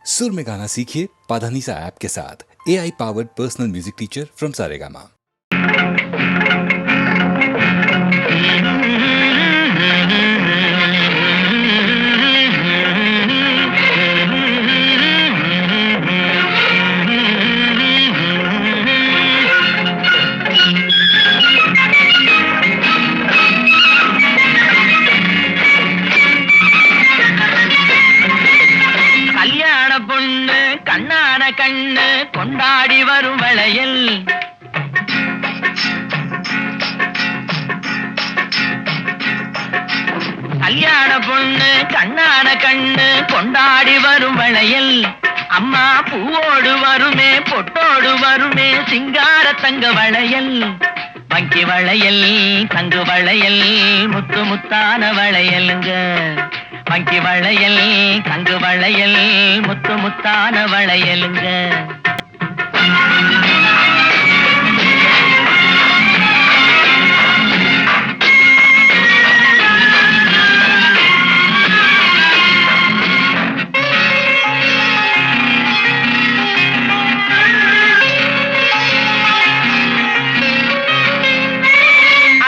सुर में गाना सीखिए पाधानीसा ऐप के साथ। AI powered personal music teacher from Saregama. கண்ணு கொண்டாடி வரும் வளையல் கல்யாண பொண்ணு கண்ணான கண்ணு கொண்டாடி வரும் வளையல் அம்மா பூவோடு வருமே பொட்டோடு வருமே சிங்கார தங்க வளையல் வங்கி வளையல் தங்கு வளையல் முத்து முத்தான வளையலுங்க வங்கி வளையல் தங்கு வளையல் முத்து முத்தான வளையலுங்க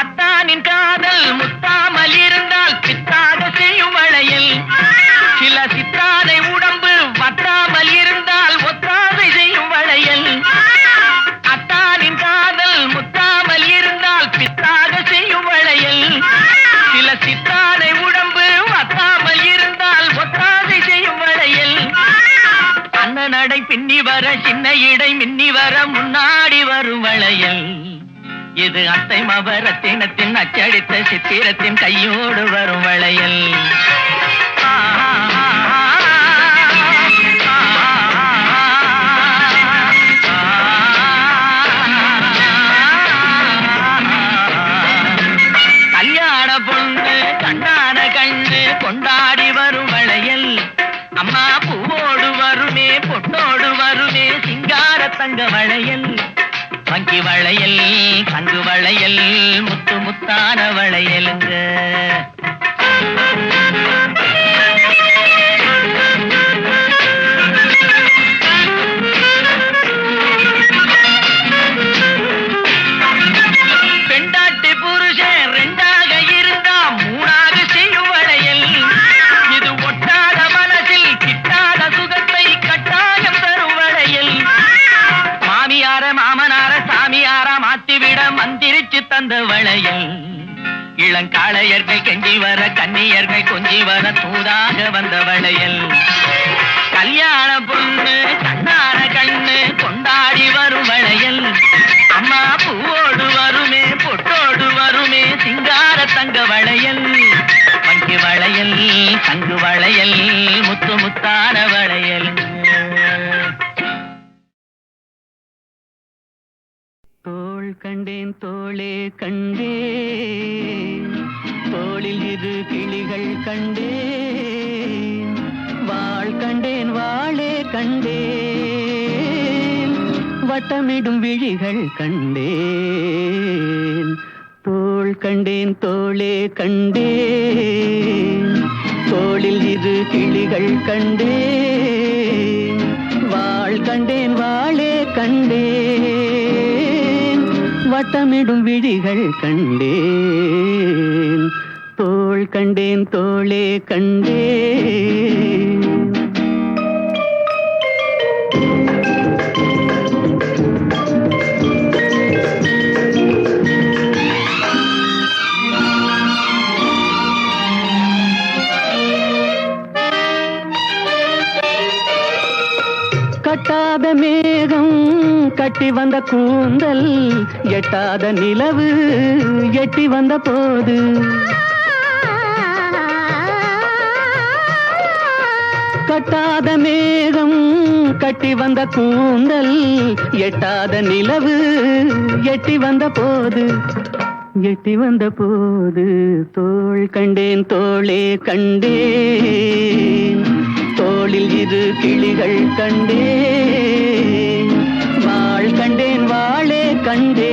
அத்தானின் காதல் முத்தாமல் இருந்தால் பித்தாக செய்யும் வளையல் சில சித்தாதை உடம்பு வத்தாமல் இருந்தால் ஒத்தாதை செய்யும் வளையல் அத்தானின் காதல் முத்தாமல் இருந்தால் பித்தாக செய்யும் வளையல் சில சித்தாதை உடம்பு வத்தாமல் இருந்தால் ஒத்தாதை செய்யும் வளையல் அண்ணன் நடை பின்னி வர சின்ன இடை மின்னி வர முன்னாடி வரும் வளையல் இது அத்தை மபரத்தினத்தின் அச்சடித்த சித்திரத்தின் கையோடு வரும் வளையல் கல்யாண பொண்ணு கண்ணான கண்ணு கொண்டாடி வரும் வளையல் அம்மா பூவோடு வருமே பொட்டோடு வருமே சிங்கார தங்க வளையல் வங்கி வளையல் தங்கு வளையல் முத்து முத்தான வளையலுங்க பெண்டாட்டி புருஷன் ரெண்டாக இருந்தா மூணாக செய்யும் வளையல் இது ஒட்டாத மனசில் கிட்டாத சுகத்தை கட்டாயம் தரும் வளையல் மாமியார மாமனார சாமியாரா மாத்திவிட மந்திரிச்சு தந்த வளையல் இளங்காளையர்கள் கெஞ்சி வர கன்னியர்கள் கொஞ்சி வர தூதாக வந்த வளையல் கல்யாண பொண்ணு கண்ணான கண்ணு கொண்டாடி வரும் வளையல் அம்மா பூவோடு வருமே பொட்டோடு வருமே சிங்கார தங்க வளையல் வங்கி வளையல் தங்கு வளையல் முத்து முத்தான வளையல் தோள் கண்டேன் தோளே கண்டேன் தோளில் இரு கிளிகள் கண்டேன் வாள் கண்டேன் வாளே கண்டேன் வட்டமிடும் விழிகள் கண்டேன் தோள் கண்டேன் தோளே கண்டேன் தோளில் இரு கிளிகள் கண்டேன் வாள் கண்டேன் வாளே கண்டேன் வட்டமிடும் விழிகள் கண்டேன் தோள் கண்டேன் தோளே கண்டேன் கட்டாத மேகம் கட்டி வந்த கூந்தல் எட்டாத நிலவு எட்டி வந்த போது கட்டாத மேகம் கட்டி வந்த கூந்தல் எட்டாத நிலவு எட்டி வந்த போது தோள் கண்டேன் தோளே கண்டேன் தோளில் இரு கிளிகள் கண்டேன் வாள் கண்டேன் வாளே கண்டேன்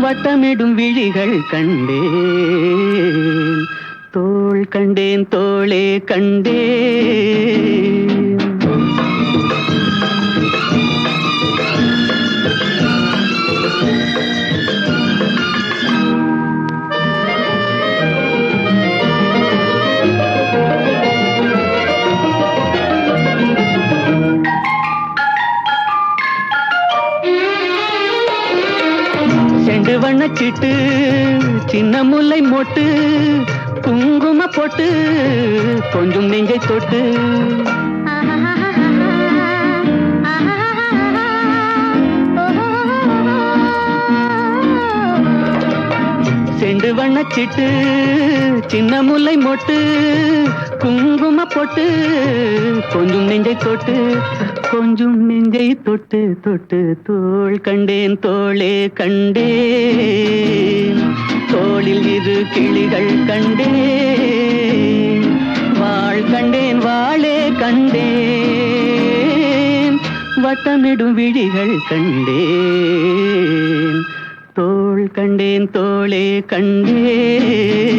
வட்டமிடும் விழிகள் கண்டேன் தோள் கண்டேன் தோளே கண்டேன் சிட்டு சின்ன முல்லை மொட்டு குங்கும பொட்டு கொஞ்சம் நெஞ்சை தொட்டு செண்டு வண்ணச்சிட்டு சின்ன முல்லை மொட்டு குங்கும பொட்டு கொஞ்சம் நெஞ்சை தொட்டு கொஞ்சம் நெஞ்சை தொட்டு தொட்டு தோள் கண்டேன் தோளே கண்டேன் தோளில் இரு கிளிகள் கண்டேன் வாள் கண்டேன் வாளே கண்டேன் வட்டமிடும் விழிகள் கண்டேன் தோள் கண்டேன் தோளே கண்டேன்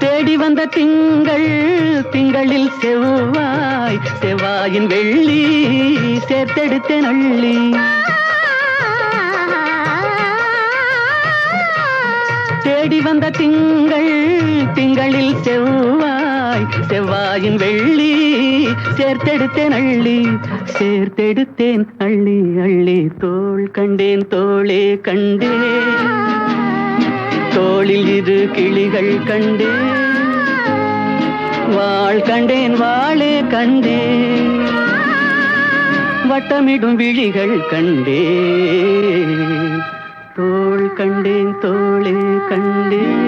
தேடி வந்த திங்கள் திங்களில் செவ்வாய் செவ்வாயின் வெள்ளி சேர்த்தெடுத்தேன் அள்ளி தேடி வந்த திங்கள் திங்களில் செவ்வாய் செவ்வாயின் வெள்ளி சேர்த்தெடுத்தேன் அள்ளி சேர்த்தெடுத்தேன் அள்ளி அள்ளி தோள் கண்டேன் தோளே கண்டேன் தோளில் இரு கிளிகள் கண்டேன் வாள் கண்டேன் வாளே கண்டேன் வட்டமிடும் விழிகள் கண்டேன் தோள் கண்டேன் தோளே கண்டேன்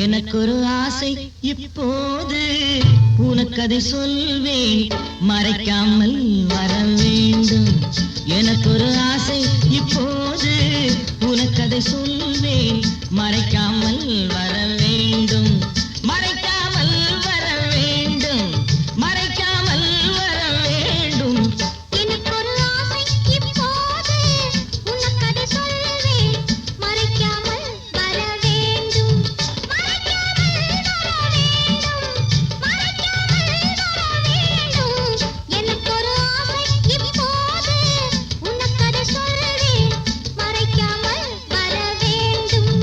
எனக்கொரு ஆசை இப்போது உனக்கதை சொல்வேன் மறைக்காமல் வர வேண்டும் எனக்கொரு ஆசை இப்போது உனக்கதை சொல்வேன் மறைக்காமல் வர வேண்டும் மறைக்காமல் வர வேண்டும் மறைக்காமல் வர வேண்டும் எனக்கொரு ஆசை இப்போது உனக்கதை சொல்வேன் மறைக்காமல் வர வேண்டும் எனக்கொரு ஆசை இப்போது உனக்கதை சொல்வேன் மறைக்காமல் வர வேண்டும்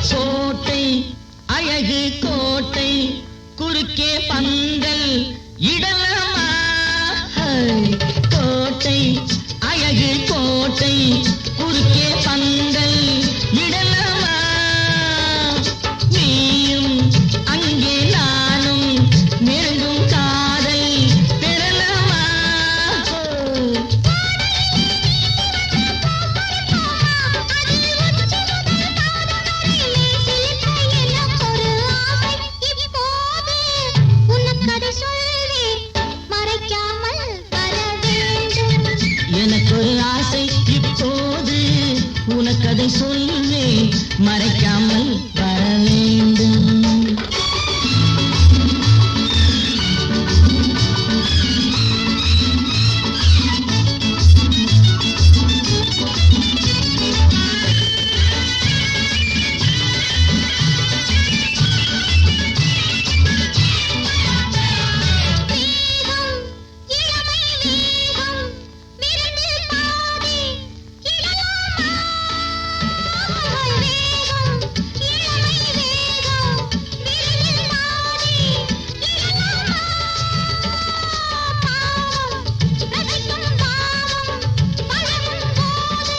கோட்டை அழகு கோட்டை குறுக்கே பந்தல் இடலாமா கோட்டை அழகு கோட்டை குறுக்கே பந்தல் இடலாமா நீயும் அங்கே நானும் நெருங்கும் காதல் பெறலாமா எனக்கொரு ஆசை இப்போது உனக்கதை சொல்வேன் மறைக்காமல் வர வேண்டும் எனக்கொரு ஆசை இப்போது உனக்கதை சொல்வேன் மறைக்காமல் வர வேண்டும் இளமை வேகம் விரலில் பாதி இளலாமா வேகம் இளமை வேகம் விரலில் பாதி இளலாமா பாவம் ரசிக்கும் பாவம் பழகும் போது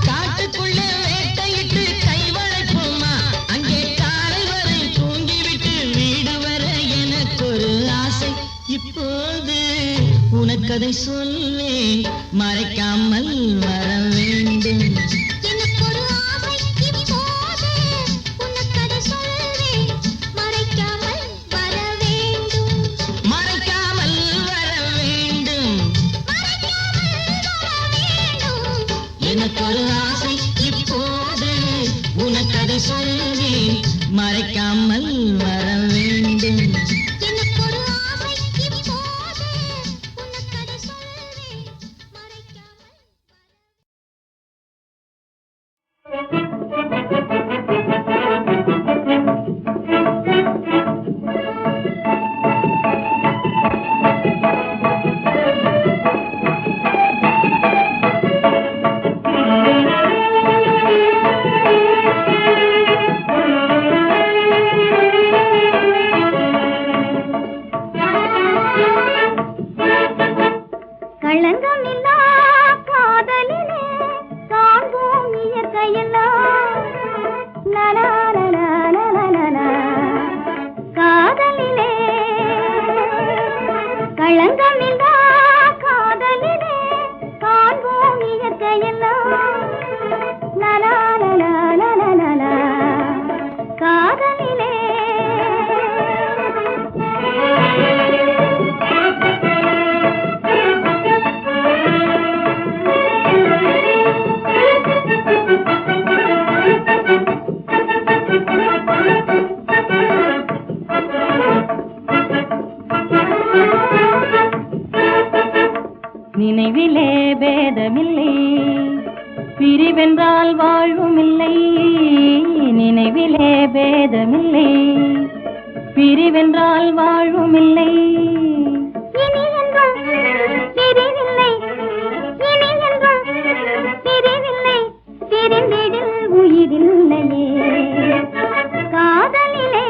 காட்டுக்குள்ளே வேட்டையிட்டு கைவளைப்போமா அங்கே காலை வரை தூங்கிவிட்டு வீடு வர எனக்கொரு ஆசை இப்போது உனக்கதை சொல்வேன் மறைக்காமல் வர வேண்டும் நினைவிலே பேதமில்லை, பிரிவென்றால் வாழ்வும் இல்லை. நினைவிலே பேதமில்லை, பிரிவென்றால் வாழ்வும் இல்லை. இனி என்றும் பிரிவில்லை, இனி என்றும் பிரிவில்லை, பிரிந்திடில் உயிரில்லையே. காதலிலே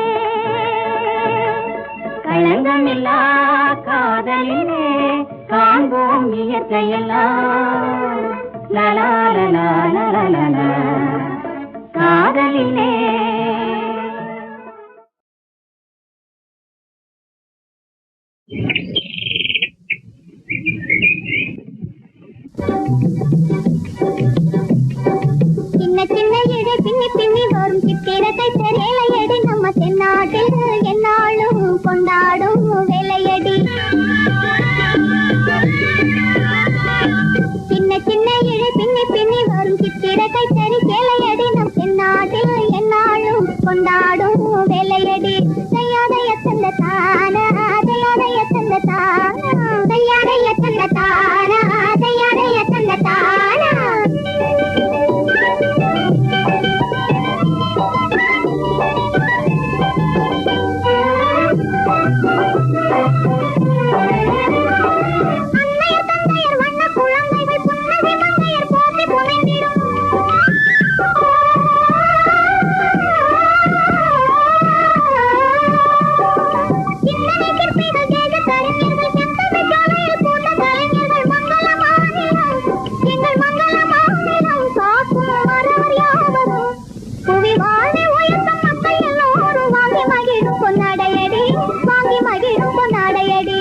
களங்கமில்லா காதலிலே காண்போம் இயற்கையெல்லாம். லலா லலா லலா லலா காதலிலே. சின்ன சின்ன இடை பின்னி பின்னி வரும் சித்திரத்தை தெரியலையடி நம்ம தென்னாட்டில் என்னாலும் கொண்டாடும் வேலையடி. சின்ன சின்ன இடை பின்னி பின்னி வரும் சித்திரத்தை தெரியலையடி நம் தென்னாட்டில் என்னாலும் கொண்டாடும் வேலையடி. தையாதைய தந்த தானா, தையாதைய தந்த தானா, தையாதைய தந்த தானா, தையாதைய தந்த தானா. அன்னையர் தந்தையர் வண்ண குழந்தைகள் புன்னகை மங்கையர் போற்றி புனைந்திடும். சிந்தனை சிற்பிகள் தேக கலைஞர்கள் செந்தமிழ் கலையில் பூத்த கலைஞர்கள் மங்களமானிடம், எங்கள் மங்களமானிடம் காக்கும் மறவர் யாவரும் புவி வாழ்வை உயர்த்தும் மக்கள் எல்லோரும் வாங்கி மகிழும் பொன்னாடையடி, வாங்கி மகிழும் பொன்னாடையடி.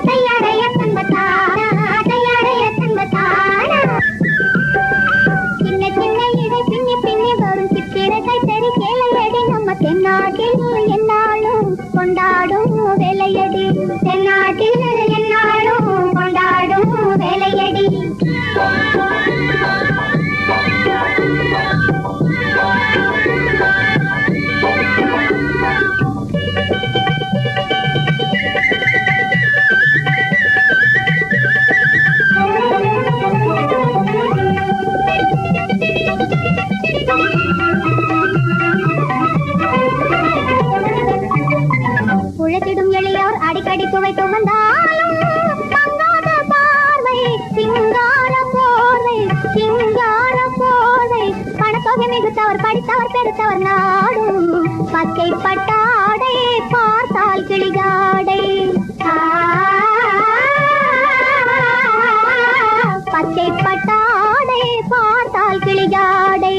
தையாடைய தந்த தானா, தையாடைய தந்த தானா. சின்ன சின்ன இடை பின்னி பின்னி வரும் சித்திரத்தை தெரி கேளையடி நம்ம தென்னாட்டில் என்னாலும் கொண்டாடும் வேலையடி. தென்னாட்டில் என்னாலும் கொண்டாடும் வேலையடி. உழைத்திடும் எளியோர் அடிக்கடி துவைத்து வந்தாலும் மங்காத பார்வை சிங்கார போர்வை, சிங்கார போர்வை. பணத்தொகை மிகுத்தவர் படித்தவர் பெருத்தவர் நாடும் பச்சை பட்டாடை பார்த்தால் கிளிகாடை. பச்சை பட்டாடை பார்த்தால் கிளிகாடை.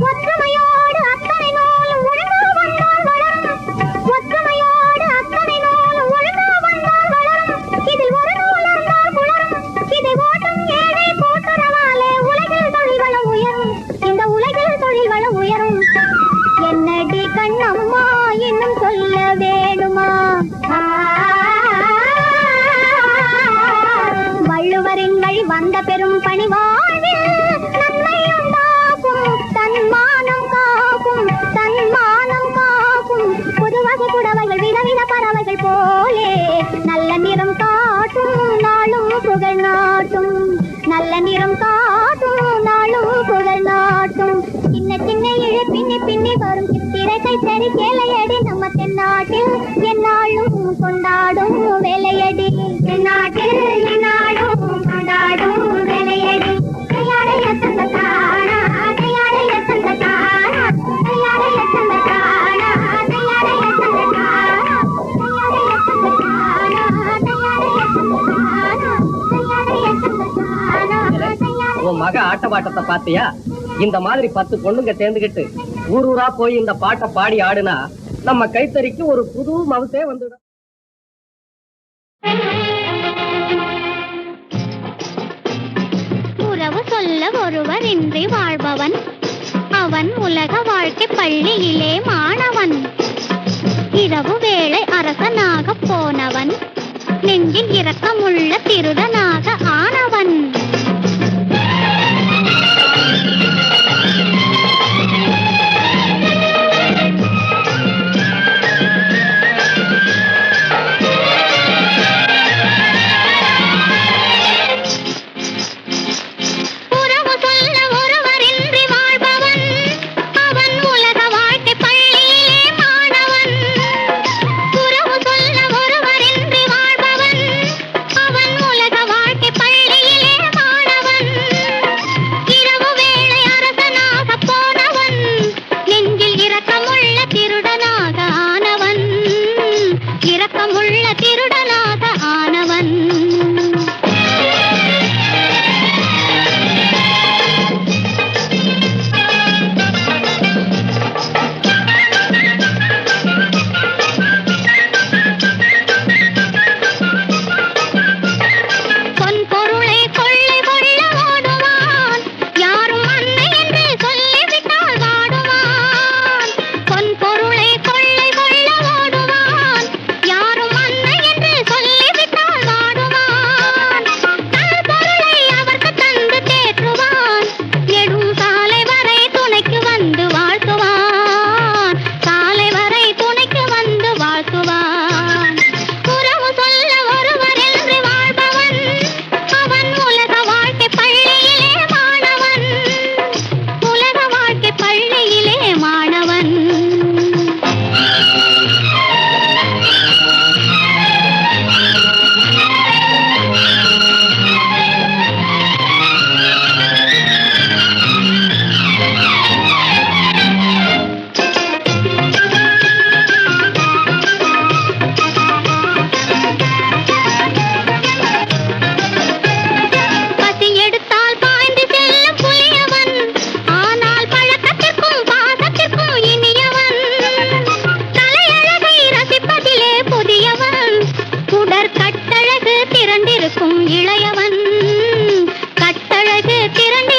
ஒற்றுமையோடு அத்தனை நூலும் ஒழுங்கா வந்தால் வளரும், ஒற்றுமையோடு அத்தனை நூலும் ஒழுங்கா வந்தால் வளரும். இதில் ஒரு நூல் இருந்தால் குளரும், இதை ஓட்டும் ஏழை கூட்டுறவாலே உலகில் தொழில் வளம் உயரும், இந்த உலகில் தொழில் வளம் உயரும். என்னடி கண்ணம்மா இன்னும் சொல்ல வேணுமா? வள்ளுவரின் வழி வந்த பெரும் பணி வாழ்வில் நன்மை உண்டாகும், தன்மானம் காக்கும், தன்மானம் காக்கும். புதுவகை புடவைகள் விதவித பறவைகள் போலே நல்ல நிறம் காட்டும் நாளும் புகழ் நாட்டும், நல்ல நிறம் காட்டும் நாளும் புகழ் நாட்டும். சின்ன சின்ன இழை பின்னி பின்னி வரும் சித்திரத்தை சரி கேளையடி நம்ம தென்னாட்டில் என்னாலும் கொண்டாடும் வேலையடி. தென்னாட்டில் என்னாலும் கொண்டாடும் வேலையடி. தையாடைய தந்த தானா, தையாடைய தந்த தானா, தையாடைய தந்த தானா, தையாடைய தந்த தானா, தையாடைய தந்த தானா, தையாடைய தந்த தானா, தையாடைய தந்த தானா. உன் மக ஆட்ட பாட்டத்தை பாத்தியா? இந்த மாதிரி 10 பொண்ணுங்க சேர்ந்துகிட்டு ஊர் ஊரா போய் இந்த பாட்டை பாடி ஆடுனா நம்ம கைத்தறிக்கு ஒரு புது மவுசே வந்துடும். உறவு சொல்ல ஒருவர் இன்றி வாழ்பவன் அவன் உலக வாழ்க்கை பள்ளியிலே மாணவன். இரவு வேளை அரசனாக போனவன் நெஞ்சில் இரக்கமுள்ள திருடனாக ஆனவன்.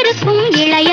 இருக்கும் இளைய